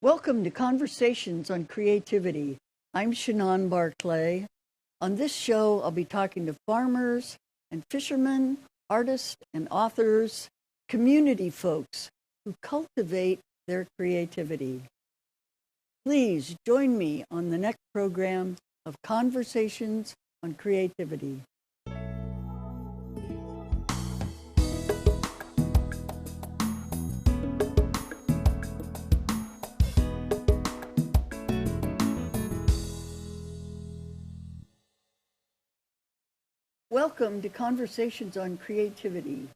Welcome to Conversations on Creativity. I'm Shinan Victory. On this show, I'll be talking to farmers and fishermen, artists and authors, community folks who cultivate their creativity. Please join me on the next program of Conversations on Creativity. Welcome to Conversations on Creativity.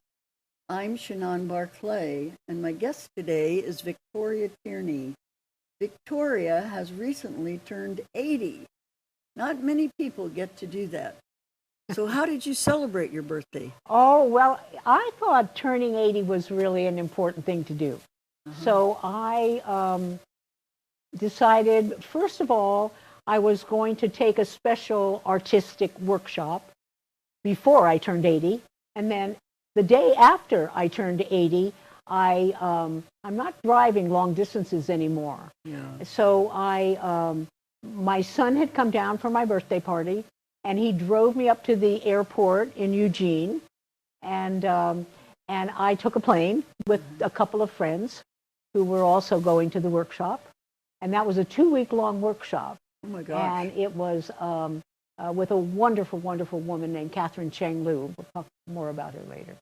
I'm Shinan Victory, and my guest today is Victoria Tierney. Victoria has recently turned 80. Not many people get to do that. So how did you celebrate your birthday? Oh, well, I thought turning 80 was really an important thing to do. So I decided, first of all, I was going to take a special artistic workshop before I turned 80. And then the day after I turned 80, I'm not driving long distances anymore. Yeah. So my son had come down for my birthday party, and he drove me up to the airport in Eugene, and I took a plane with a couple of friends who were also going to the workshop, and that was a 2-week-long workshop. Oh my gosh. And it was with a wonderful, wonderful woman named Catherine Cheng Lu. We'll talk more about her later.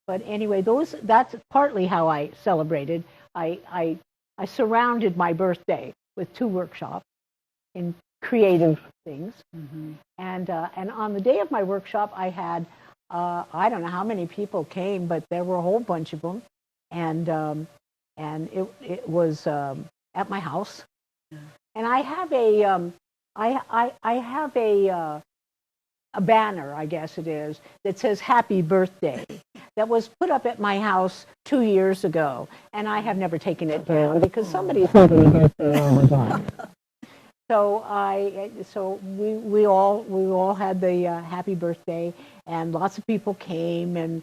But anyway, that's partly how I celebrated. I surrounded my birthday with 2 workshops in creative things. Mm-hmm. And on the day of my workshop, I had, I don't know how many people came, but there were a whole bunch of them. And it was at my house. Yeah. And I have I have a banner, I guess it is, that says Happy Birthday that was put up at my house 2 years ago, and I have never taken it down because somebody's having a birthday all the time. So we all had the Happy Birthday, and lots of people came, and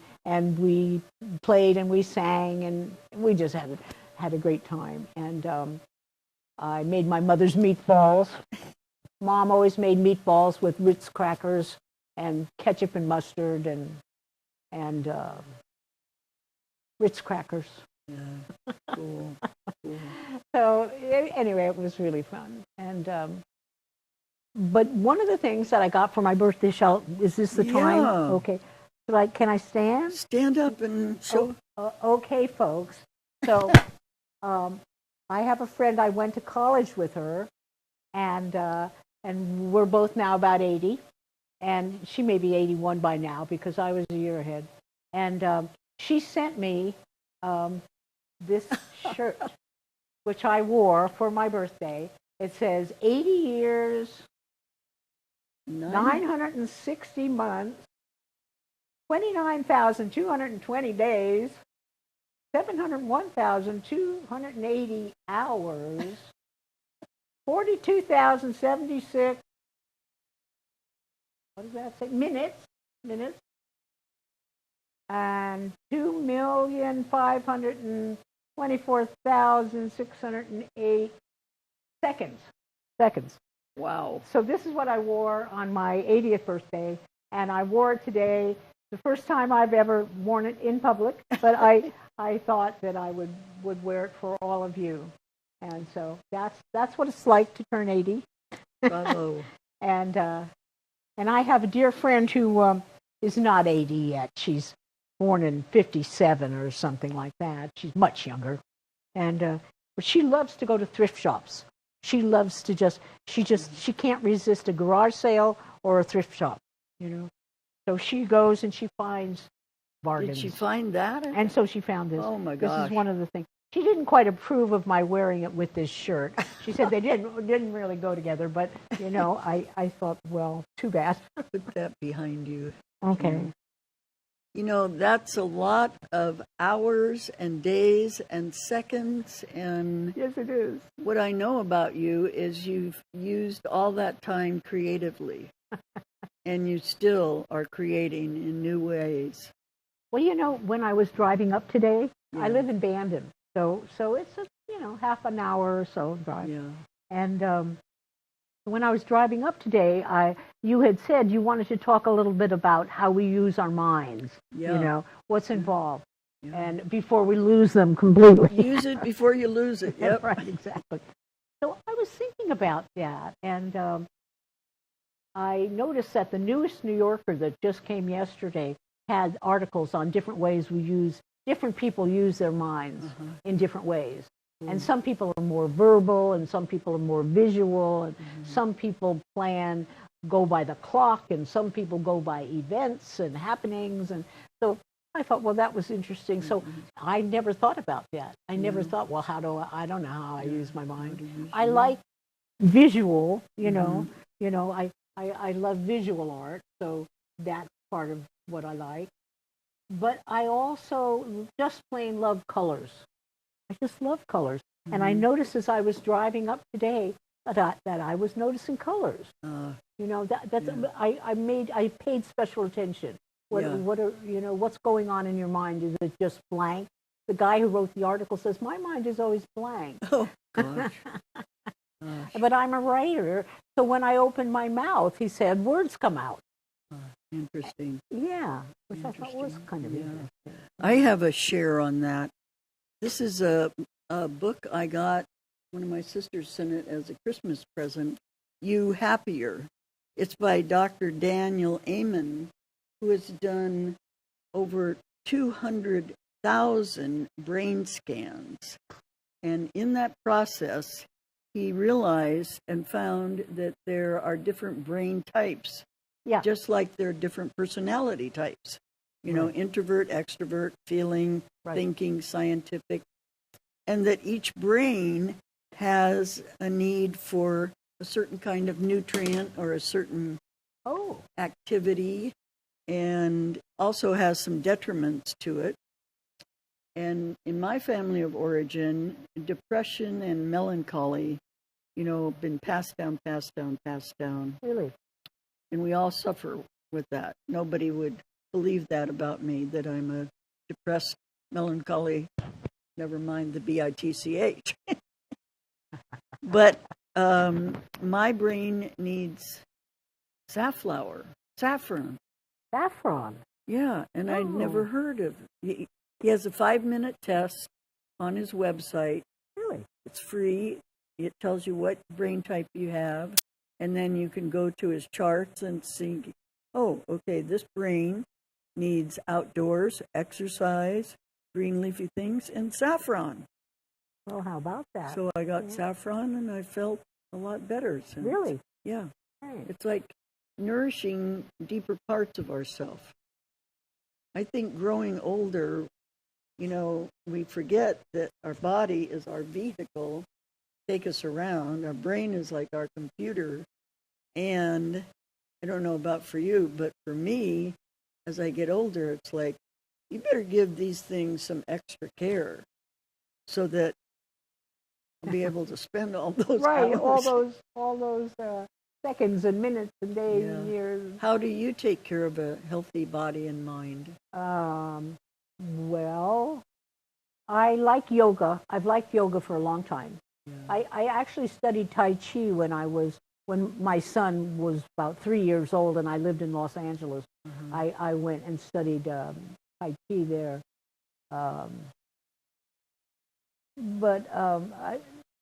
we played and we sang, and we just had a great time. And I made my mother's meatballs. Mom always made meatballs with Ritz crackers and ketchup and mustard and Ritz crackers. Yeah. Cool. So anyway, it was really fun. And but one of the things that I got for my birthday, is this the time? Yeah. Okay. Can I stand? Stand up and show. Okay, folks. So I have a friend. I went to college with her, and we're both now about 80, and she may be 81 by now because I was a year ahead. And she sent me this shirt, which I wore for my birthday. It says 80 years, 960 months, 29,220 days, 701,280 hours, 42,076, what does that say? Minutes, and 2,524,608 seconds. Wow. So this is what I wore on my 80th birthday, and I wore it today. The first time I've ever worn it in public, but I thought that I would wear it for all of you. And so that's what it's like to turn 80. Bravo. And I have a dear friend who is not 80 yet. She's born in 57 or something like that. She's much younger. And but she loves to go to thrift shops. She loves to she can't resist a garage sale or a thrift shop, you know. So she goes and she finds bargains. Did she find that? And so she found this. Oh my gosh. This is one of the things. She didn't quite approve of my wearing it with this shirt. She said they didn't really go together, but, you know, I thought, well, too bad. Put that behind you. Okay. You know, that's a lot of hours and days and seconds. And Yes, it is. what I know about you is you've used all that time creatively. And you still are creating in new ways. Well, you know, when I was driving up today, Yeah. I live in Bandon. So it's a half an hour or so drive. Yeah. And when I was driving up today, you had said you wanted to talk a little bit about how we use our minds. Yeah. What's involved, Yeah. and before we lose them completely. Use it before you lose it. Yep. Right, exactly. So I was thinking about that, and I noticed that the newest New Yorker that just came yesterday had articles on different ways different people use their minds in different ways. And some people are more verbal, and some people are more visual, and some people go by the clock, and some people go by events and happenings. And so I thought, well, that was interesting. So I never thought about that. I never thought, well, I don't know how I use my mind. I like visual, I love visual art, so that's part of what I like. But I also just plain love colors. I just love colors. And I noticed as I was driving up today that I was noticing colors. I paid special attention. What's going on in your mind? Is it just blank? The guy who wrote the article says, my mind is always blank. Oh, gosh. But I'm a writer, so when I open my mouth, he said, words come out. Interesting. Yeah, which I thought was kind of interesting. I have a share on that. This is a book I got. One of my sisters sent it as a Christmas present. You Happier. It's by Dr. Daniel Amen, who has done over 200,000 brain scans. And in that process, he realized and found that there are different brain types. Yeah. Just like there are different personality types. Introvert, extrovert, feeling, thinking, scientific. And that each brain has a need for a certain kind of nutrient or a certain activity, and also has some detriments to it. And in my family of origin, depression and melancholy, been passed down. Really? And we all suffer with that. Nobody would believe that about me, that I'm a depressed, melancholy, never mind the BITCH. But my brain needs safflower, saffron. Saffron? Yeah, and I'd never heard of it. He has a 5-minute test on his website. Really? It's free. It tells you what brain type you have. And then you can go to his charts and see, this brain needs outdoors, exercise, green leafy things, and saffron. Well, how about that? So I got saffron, and I felt a lot better since. Really? Yeah. Right. It's like nourishing deeper parts of ourselves. I think growing older, we forget that our body is our vehicle, take us around. Our brain is like our computer. And I don't know about for you, but for me, as I get older, it's like, you better give these things some extra care so that I'll be able to spend all those hours. all those seconds and minutes and days and years. How do you take care of a healthy body and mind? Well, I like yoga. I've liked yoga for a long time. Yeah. I actually studied Tai Chi when my son was about 3 years old, and I lived in Los Angeles. I went and studied Tai Chi there.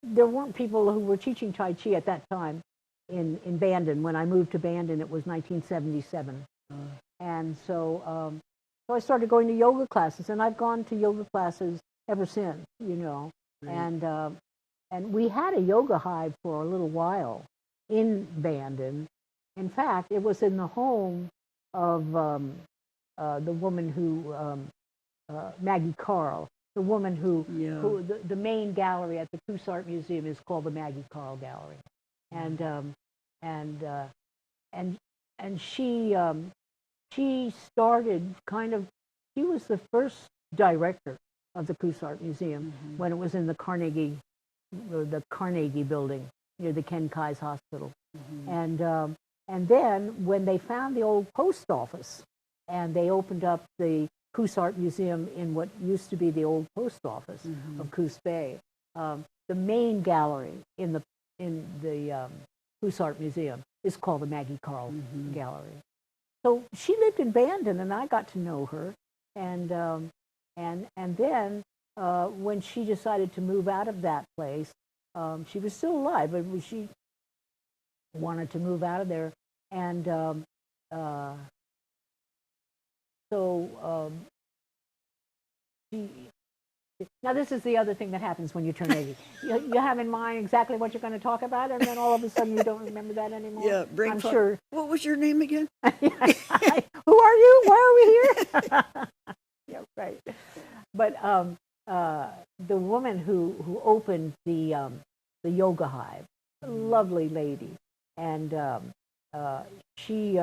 There weren't people who were teaching Tai Chi at that time in Bandon. When I moved to Bandon, it was 1977. And so I started going to yoga classes, and I've gone to yoga classes ever since, Right. And we had a yoga hive for a little while in Bandon. In fact, it was in the home of the woman who, Maggie Carl, the woman who the main gallery at the Cousart Museum is called the Maggie Carl Gallery, and she started she was the first director of the Cousart Museum when it was in the Carnegie building near the Ken Kai's Hospital. And then when they found the old post office and they opened up the Cousart Museum in what used to be the old post office of Coos Bay, the main gallery in the Hussart Museum is called the Maggie Carl Gallery. So she lived in Bandon, and I got to know her, and then when she decided to move out of that place, she was still alive, but she wanted to move out of there, and so she. Now, this is the other thing that happens when you turn 80. You have in mind exactly what you're going to talk about, and then all of a sudden you don't remember that anymore. Yeah, I'm sure. What was your name again? Who are you? Why are we here? Yeah, right. But the woman who opened the yoga hive, lovely lady, and she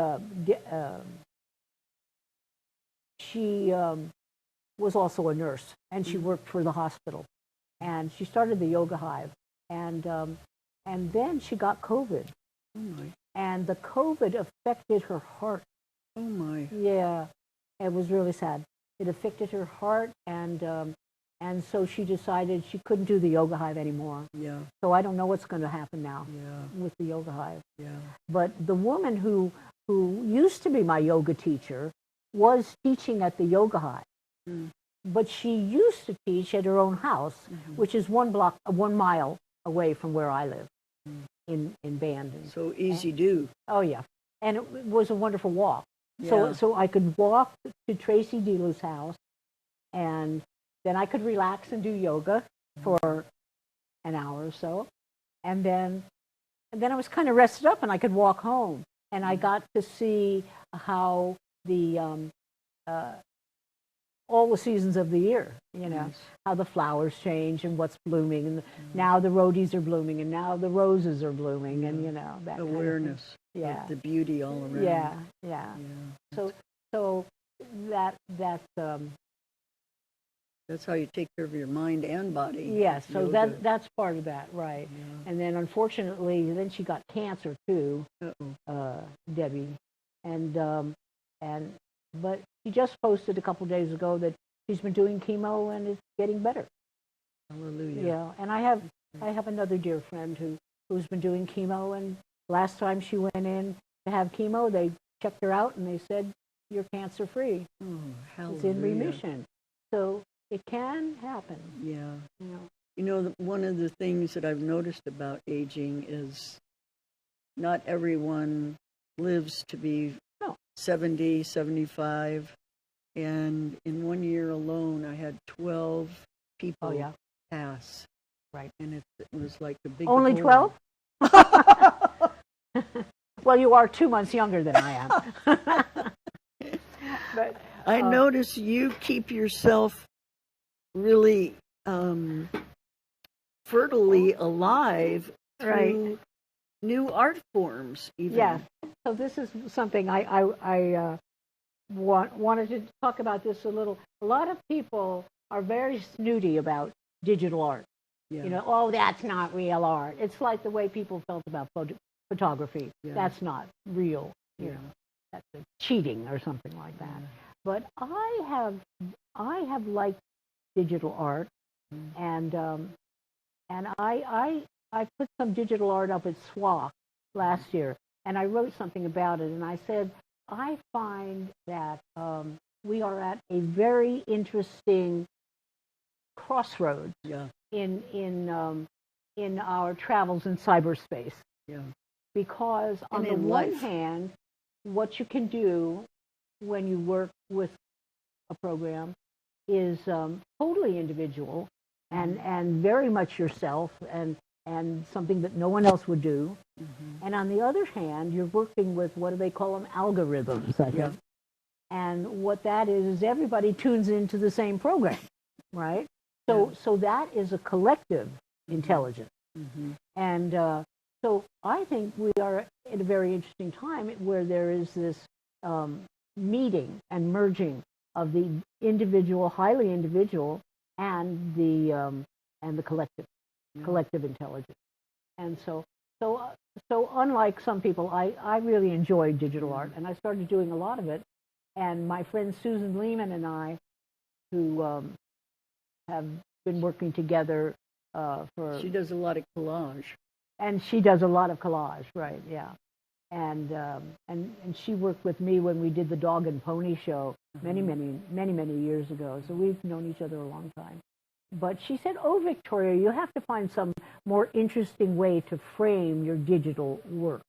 was also a nurse, and she worked for the hospital, and she started the yoga hive, and then she got COVID. Oh my! And the COVID affected her heart. Oh my! Yeah, it was really sad. It affected her heart, and so she decided she couldn't do the yoga hive anymore. Yeah. So I don't know what's going to happen now. Yeah. With the yoga hive. Yeah. But the woman who used to be my yoga teacher was teaching at the yoga hive. Mm. But she used to teach at her own house, which is 1 mile away from where I live, in Bandon. So easy do. Oh yeah, and it was a wonderful walk. Yeah. So I could walk to Tracy Delu's house, and then I could relax and do yoga for an hour or so, and then I was kind of rested up, and I could walk home, and I got to see how the all the seasons of the year, how the flowers change and what's blooming, and now the rhodies are blooming, and now the roses are blooming, and that awareness, kind of of the beauty all around. Yeah. So that's how you take care of your mind and body. Yes, so that's part of that, right? Yeah. And then unfortunately, then she got cancer too, Debbie, but she just posted a couple days ago that she's been doing chemo and is getting better. Hallelujah. Yeah, and I have another dear friend who's been doing chemo, and last time she went in to have chemo, they checked her out and they said, "You're cancer free. It's in remission." So it can happen. Yeah. One of the things that I've noticed about aging is not everyone lives to be 70, 75. And in 1 year alone, I had 12 people pass. Right. And it was like a big... Only 12? Well, you are 2 months younger than I am. But I notice you keep yourself really fertily alive through new art forms, even. Yeah. So this is something I wanted to talk about this a little. A lot of people are very snooty about digital art. Yeah. Oh, that's not real art. It's like the way people felt about photography. Yeah. That's not real. That's cheating or something like that. Yeah. But I have liked digital art, and I put some digital art up at SWA last year, and I wrote something about it, and I said, I find that we are at a very interesting crossroads in our travels in cyberspace. Yeah. Because on the one hand, what you can do when you work with a program is totally individual and very much yourself and something that no one else would do. And on the other hand, you're working with, what do they call them, algorithms, I think. And what that is everybody tunes into the same program, right? So that is a collective intelligence. And so I think we are at a very interesting time where there is this meeting and merging of the individual, highly individual, and the collective intelligence. And so unlike some people, I really enjoy digital art, and I started doing a lot of it. And my friend Susan Lehman and I, who have been working together She does a lot of collage. And she does a lot of collage, right? Yeah. And she worked with me when we did the Dog and Pony show many years ago. So we've known each other a long time. But she said, "Oh, Victoria, you have to find some more interesting way to frame your digital work."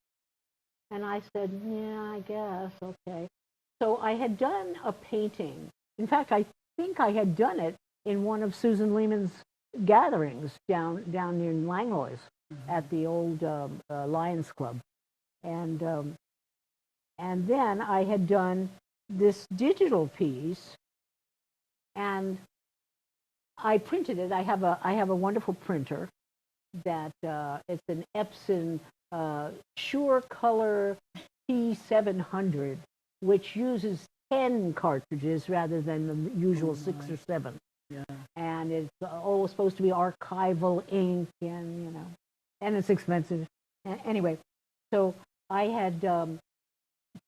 And I said, "Yeah, I guess, okay." So I had done a painting. In fact, I think I had done it in one of Susan Lehman's gatherings down near Langlois at the old Lions Club. And then I had done this digital piece, and I printed it. I have a wonderful printer that it's an Epson Sure Color P700, which uses 10 cartridges rather than the usual 6 or 7. Yeah. And it's always supposed to be archival ink, and and it's expensive. Anyway, so I had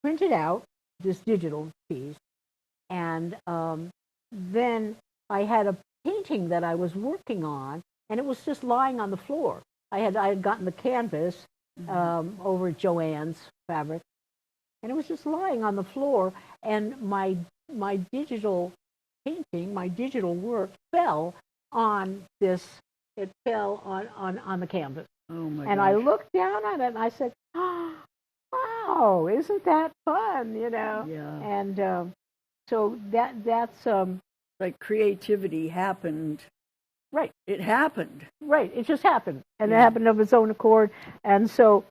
printed out this digital piece, and then I had a painting that I was working on, and it was just lying on the floor. I had gotten the canvas over at Joann's Fabric, and it was just lying on the floor, and my digital painting, my digital work fell on this. It fell on the canvas. Oh my! And gosh. I looked down on it, and I said, "Oh, wow, isn't that fun?" Yeah. And so that's like creativity happened. right. It happened. Right. It just happened, and Yeah. it happened of its own accord. And so,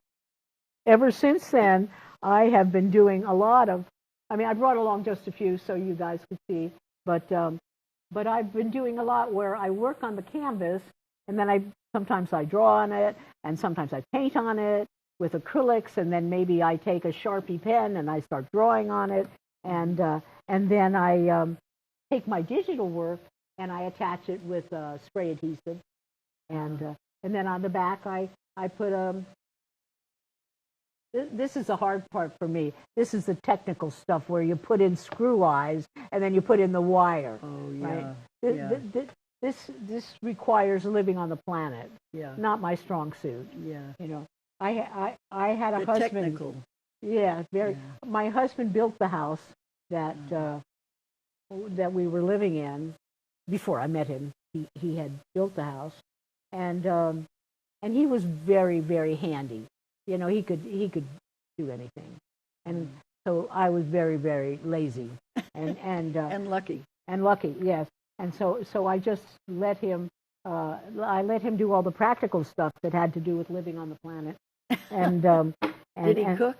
ever since then, I have been doing a lot of. I mean, I brought along just a few so you guys could see, but I've been doing a lot where I work on the canvas, and then sometimes I draw on it, and sometimes I paint on it with acrylics, and then maybe I take a Sharpie pen and I start drawing on it, and then I take my digital work and I attach it with spray adhesive, and then on the back I put this is the hard part for me. This is the technical stuff where you put in screw eyes and then you put in the wire. Oh yeah. Right? Yeah. This requires living on the planet. Yeah. Not my strong suit. Yeah. I had a The husband. technical. Yeah, very. Yeah. My husband built the house that we were living in before I met him. He had built the house, and he was very, very handy. He could do anything, and so I was very, very lazy and And lucky. and lucky, yes. And so I just let him. I let him do all the practical stuff that had to do with living on the planet. And Did he cook?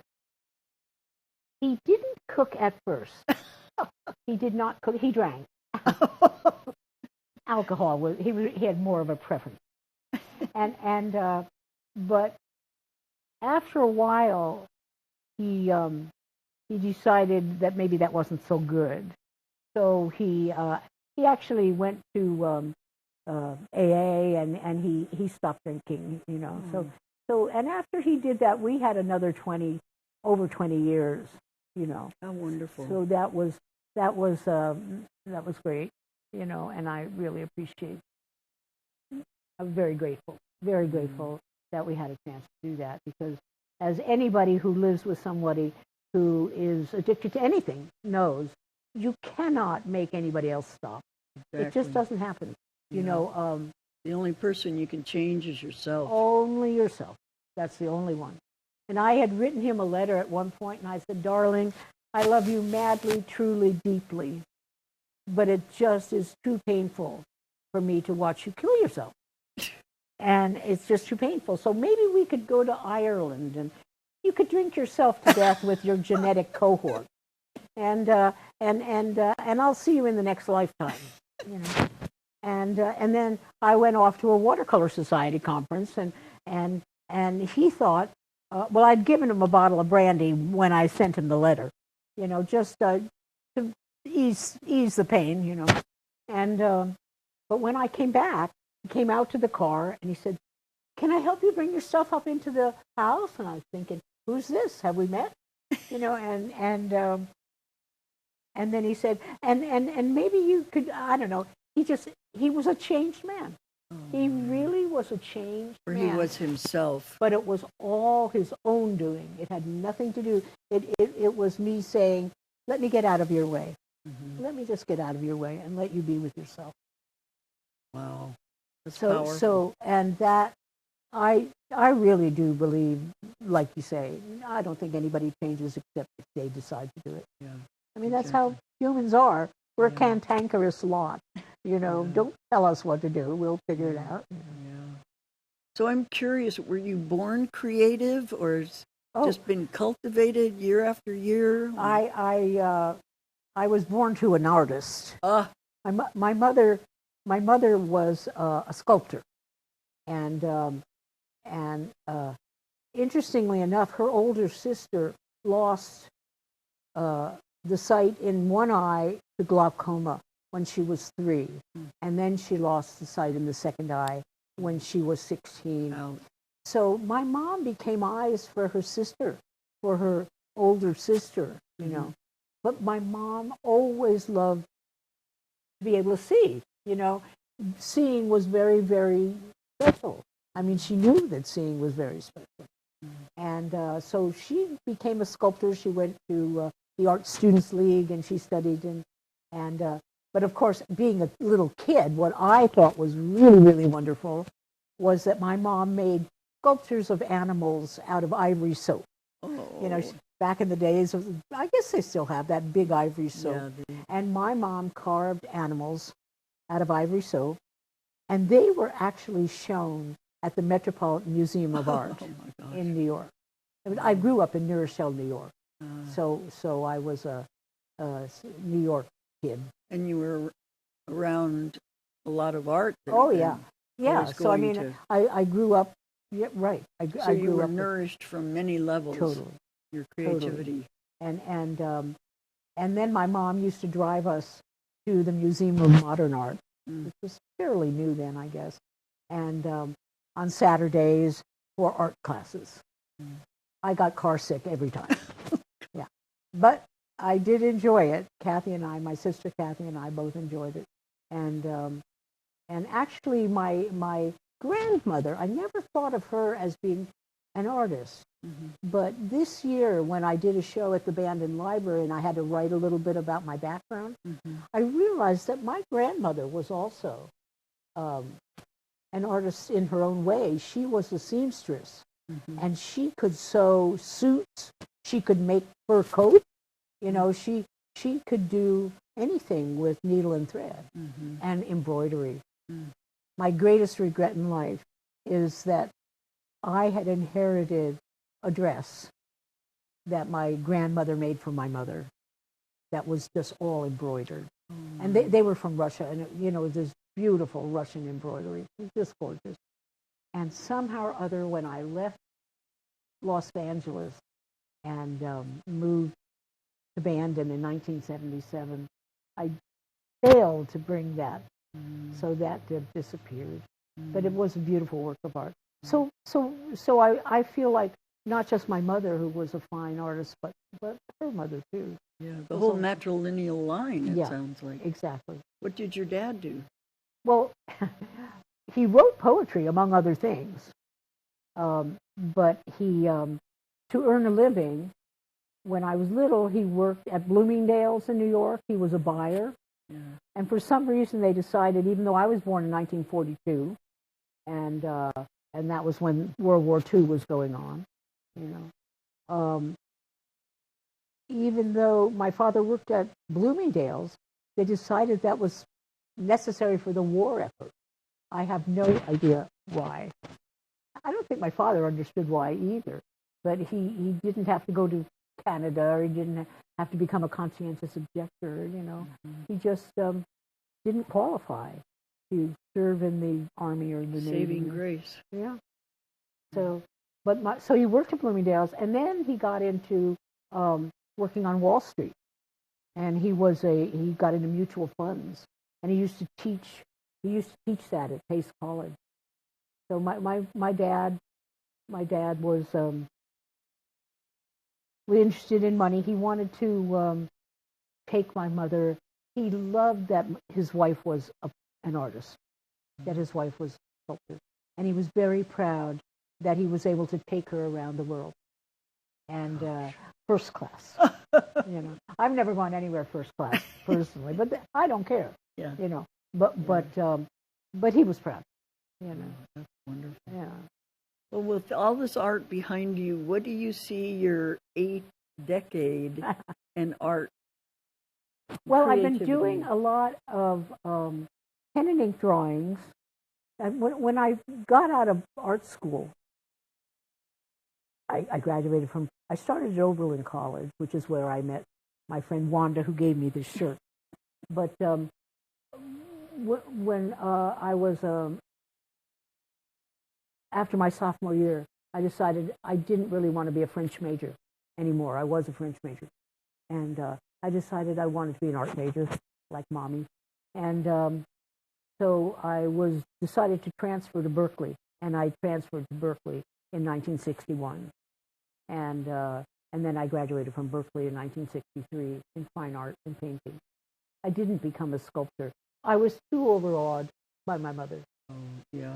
He didn't cook at first. He did not cook. He drank. Alcohol he had more of a preference. But after a while, he decided that maybe that wasn't so good. So he actually went to AA and he stopped drinking. So and after he did that, we had another over 20 years. How wonderful. So that was great. And I really appreciate. I'm very grateful that we had a chance to do that, because as anybody who lives with somebody who is addicted to anything knows, you cannot make anybody else stop. Exactly. It just doesn't happen. The only person you can change is yourself. Only yourself. That's the only one. And I had written him a letter at one point, and I said, "Darling, I love you madly, truly, deeply, but it just is too painful for me to watch you kill yourself. And it's just too painful. So maybe we could go to Ireland and you could drink yourself to death with your genetic cohort. And I'll see you in the next lifetime." And then I went off to a watercolor society conference, and he thought, well, I'd given him a bottle of brandy when I sent him the letter, just to ease the pain, And but when I came back, he came out to the car and he said, "Can I help you bring your stuff up into the house?" And I was thinking, "Who's this? Have we met?" And then he said, and maybe you could, I don't know. He was a changed man. He really was a changed Or man. he was himself. But it was all his own doing. It had nothing to do. It was me saying, "Let me get out of your way. Let me just get out of your way and let you be with yourself." Wow. That's powerful. And that I really do believe, like you say, I don't think anybody changes except if they decide to do it. Yeah. I mean, that's how humans are. We're a cantankerous lot. Don't tell us what to do. We'll figure it out. Yeah. So I'm curious, were you born creative or just been cultivated year after year? I was born to an artist. My mother was a sculptor, and interestingly enough, her older sister lost the sight in one eye to glaucoma when she was 3, and then she lost the sight in the second eye when she was 16. Ouch. So my mom became eyes for her sister, for her older sister, But my mom always loved to be able to see, Seeing was very, very special. I mean, she knew that seeing was very special. And so she became a sculptor. She went to the Art Students League, and she studied. But of course, being a little kid, what I thought was really, really wonderful was that my mom made sculptures of animals out of ivory soap. Oh. Back in the days of, I guess they still have that big ivory soap. Yeah, And my mom carved animals out of ivory soap, and they were actually shown at the Metropolitan Museum of Art in New York. I mean, I grew up in New Rochelle, New York, so I was a New York kid. And you were around a lot of art then. Oh, yeah. Yeah, so I mean, to... I grew up, yeah, right. So you were nourished from many levels. Totally. Your creativity. Totally. And then my mom used to drive us to the Museum of Modern Art, which was fairly new then, I guess, and on Saturdays for art classes. I got car sick every time. Yeah. But I did enjoy it. My sister Kathy and I both enjoyed it. And actually my grandmother, I never thought of her as being an artist. But this year, when I did a show at the Bandon Library and I had to write a little bit about my background, I realized that my grandmother was also an artist in her own way. She was a seamstress, and she could sew suits. She could make fur coats. She could do anything with needle and thread and embroidery. My greatest regret in life is that I had inherited a dress that my grandmother made for my mother that was just all embroidered. And they were from Russia, and this beautiful Russian embroidery. It was just gorgeous. And somehow or other, when I left Los Angeles and moved to Bandon in 1977, I failed to bring that, so that disappeared. But it was a beautiful work of art. So I feel like not just my mother, who was a fine artist, but her mother too. Yeah, the whole matrilineal line, it sounds like. Exactly. What did your dad do? Well, he wrote poetry, among other things. But he, to earn a living, when I was little, he worked at Bloomingdale's in New York. He was a buyer. Yeah. And for some reason, they decided, even though I was born in 1942, and that was when World War II was going on, even though my father worked at Bloomingdale's, they decided that was necessary for the war effort. I have no idea why. I don't think my father understood why either, but he didn't have to go to Canada, or he didn't have to become a conscientious objector, He just didn't qualify to serve in the Army or the Navy. Saving grace. Yeah. So he worked at Bloomingdale's, and then he got into working on Wall Street, and he got into mutual funds, and he used to teach that at Pace College. So my dad was interested in money. He wanted to take my mother. He loved that his wife was an artist. that his wife was a sculptor. And he was very proud that he was able to take her around the world. And first class. I've never gone anywhere first class personally, but I don't care. Yeah. But he was proud. That's wonderful. Yeah. Well, with all this art behind you, what do you see your 8th decade in art? Well, I've been doing a lot of pen and ink drawings. When I got out of art school, I graduated from, I started at Oberlin College, which is where I met my friend Wanda, who gave me this shirt. But when I was, after my sophomore year, I decided I didn't really want to be a French major anymore. I was a French major. And I decided I wanted to be an art major, like Mommy. And so I decided to transfer to Berkeley, and I transferred to Berkeley in 1961. And then I graduated from Berkeley in 1963 in fine art and painting. I didn't become a sculptor. I was too overawed by my mother. Oh, yeah.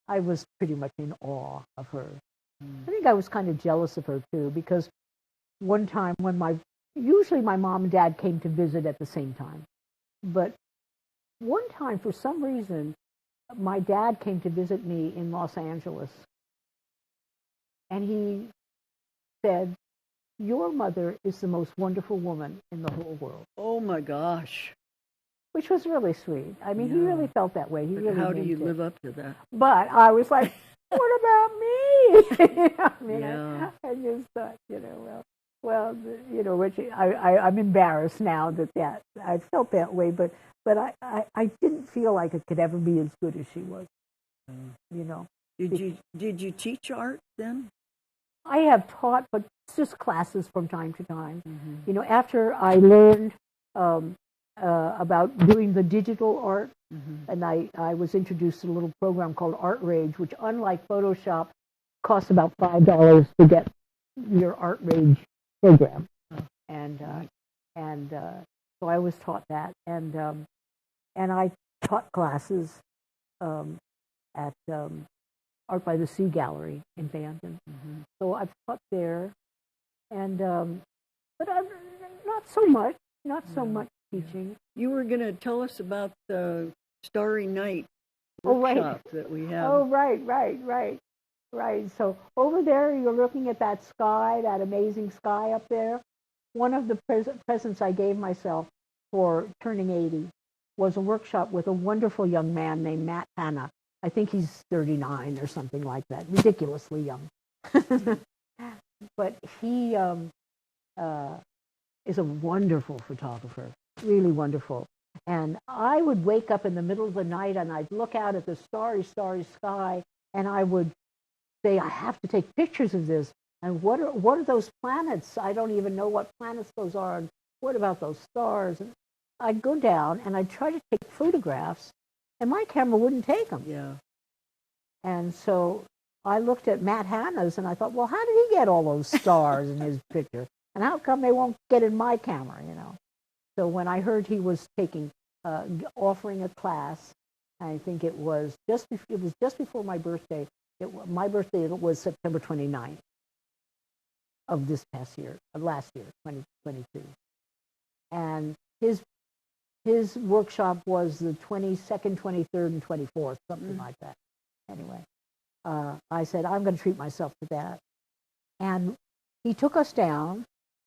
I was pretty much in awe of her. I think I was kind of jealous of her too, because one time usually my mom and dad came to visit at the same time. But one time, for some reason, my dad came to visit me in Los Angeles. And he said, "Your mother is the most wonderful woman in the whole world." Oh, my gosh. Which was really sweet. I mean, he really felt that way. How do you live up to that? But I was like, what about me? I just thought, Richie, I'm embarrassed now that I felt that way, but I didn't feel like it could ever be as good as she was. Did you teach art then? I have taught, but just classes from time to time. Mm-hmm. After I learned about doing the digital art, mm-hmm. and I was introduced to a little program called Art Rage, which, unlike Photoshop, costs about $5 to get your Art Rage program. Oh. And so I was taught that, and I taught classes at Art by the Sea Gallery in Bandon. Mm-hmm. So I've taught there, and but not so much teaching. You were going to tell us about the Starry Night workshop that we have. Oh, right. So over there, you're looking at that sky, that amazing sky up there. One of the presents I gave myself for turning 80 was a workshop with a wonderful young man named Matt Hanna. I think he's 39 or something like that, ridiculously young. But he is a wonderful photographer, really wonderful. And I would wake up in the middle of the night and I'd look out at the starry, starry sky, and I would say, I have to take pictures of this. And what are those planets? I don't even know what planets those are. And what about those stars? And I'd go down and I'd try to take photographs, and my camera wouldn't take them. Yeah. And so I looked at Matt Hanna's and I thought, well, how did he get all those stars in his picture? And how come they won't get in my camera, So when I heard he was offering a class, I think it was just before my birthday. My birthday was September 29th of last year, 2022. And his workshop was the 22nd, 23rd, and 24th, something like that. Anyway, I said, I'm going to treat myself to that. And he took us down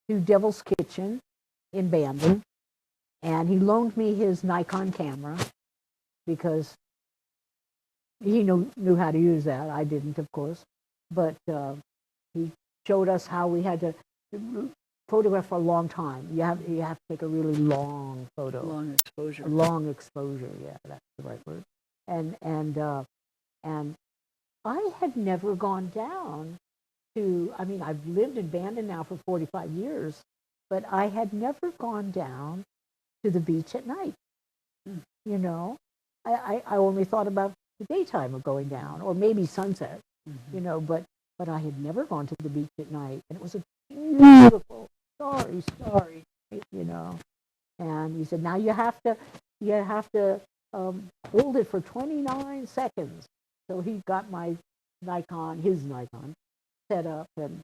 to Devil's Kitchen in Bandon, and he loaned me his Nikon camera because he knew how to use that. I didn't, of course. But he showed us how we had to photograph for a long time. You have to take a really long photo. Long exposure. Long exposure, yeah, that's the right word. And I had never gone down to, I've lived in Bandon now for 45 years, but I had never gone down to the beach at night. I only thought about the daytime of going down, or maybe sunset, but I had never gone to the beach at night, and it was a beautiful, starry, and he said, now you have to hold it for 29 seconds. So he got my his Nikon, set up, and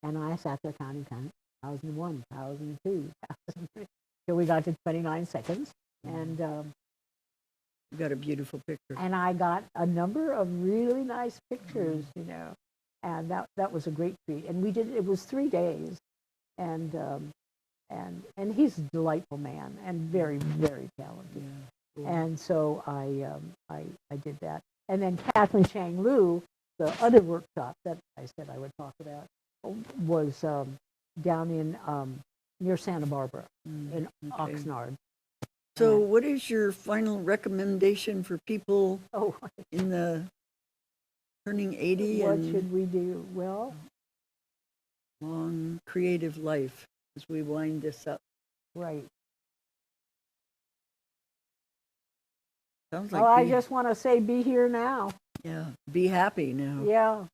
I sat there counting, 1,001, 1,002, 1,003. So we got to 29 seconds, and You got a beautiful picture. and I got a number of really nice pictures, and that was a great treat. And we did, it was 3 days, and he's a delightful man and very, very talented. Yeah. Cool. And so I did that. And then Kathleen Chang Lu, the other workshop that I said I would talk about, was down in near Santa Barbara in Okay. Oxnard. So what is your final recommendation for people Oh, in the turning 80 what and should we do? Well, long creative life as we wind this up? right. Sounds Oh, like I just want to say, be here now. yeah, be happy now. Yeah.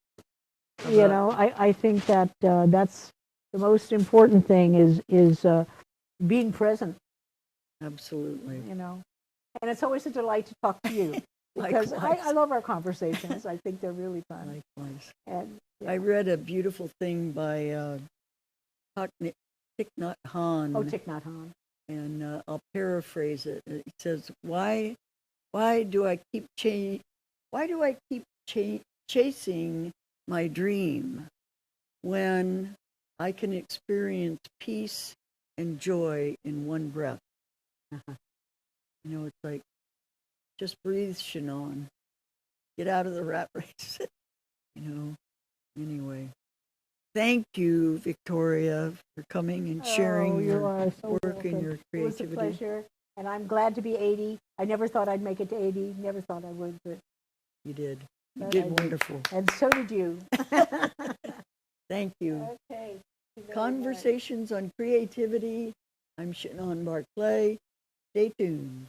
How You about- know, I think that that's the most important thing is being present, Absolutely. And it's always a delight to talk to you because I Likewise. love our conversations. I think they're really fun. Likewise. And I read a beautiful thing by Thich Nhat Hanh, Thich Nhat Hanh. and I'll paraphrase it. It says, "Why do I keep chasing my dream when I can experience peace and joy in one breath?" It's like, just breathe, Shinan. Get out of the rat race. Anyway. Thank you, Victoria, for coming and sharing you your are so work welcome. and your It was a creativity. pleasure, and I'm glad to be 80. I never thought I'd make it to 80. Never thought I would, but You did. You But did I did. wonderful. and so did you. Thank you. Okay. Thank you very much. Conversations on Creativity. I'm Shinan Barclay. Stay tuned.